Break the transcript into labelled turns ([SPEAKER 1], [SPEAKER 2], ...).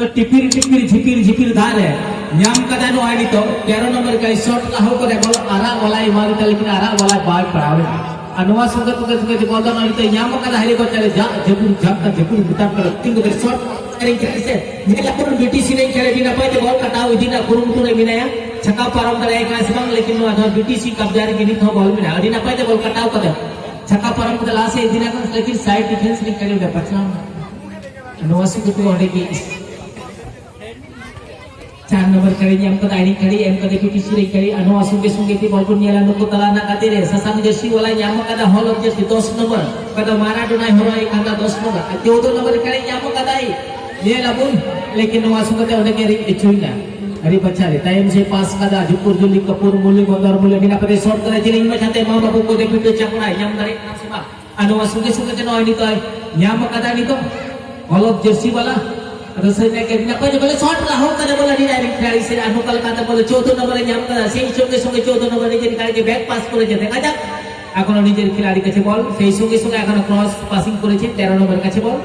[SPEAKER 1] टिपिर टिपिर झिपिर झिपिर धारे नाम कदा नो आईडी तो 13 नंबर का शॉट लाहो करे बोल आरा वाला इमारी तले कि आरा वाला बाय पड़ावे अनवा संगत के बोल दो आईडी तो नाम कदा हरी को चले जा जपुर झपका जपुर बुता कर तीन को शॉट करें कैसे ये लपुर बीटीसी नहीं करे बिना पाए बॉल कटाओ इदिना कुरुमुटु नहीं बिना छक्का पारम करे का सिबंग लेकिन नो आधा बीटीसी कब्जारी के नहीं बॉल बिना अदिना पाए बॉल कटाओ कदे छक्का पारम के लासे इदिना लेकिन साइड डिफेंस नहीं करे पछला अनवा संगत को हटे की 4 number kali yang ini kali em kali piti suri kali anu sungai ti ball pun nyala nuku talana katire sasang jersey wala nyama kada hall of jersey 10 number kada Maradona hero kada 10 number 14 number kali nyama kada ai ye labun lekin nu asu kata one keri echuina hari bachare time se pass kada jupur juli kapur muli gondar muli bina pade short kare jiling ma chate ma babu ko de pito chapra nyam dari sima anu sungai te no ini to nyama kada ni to hall of jersey wala rasanya kayak apa aja boleh shot lah hok kada bola di direct dari sini anu kal kata bola 14 nomor nyam kada sei songe 14 nomor jadi kali back pass করে যেতে কাজা এখন নিজের খিলাড়ি কাছে বল সেই সঙ্গে সঙ্গে এখন ক্রস পাসিং করেছে 13 নম্বর কাছে বল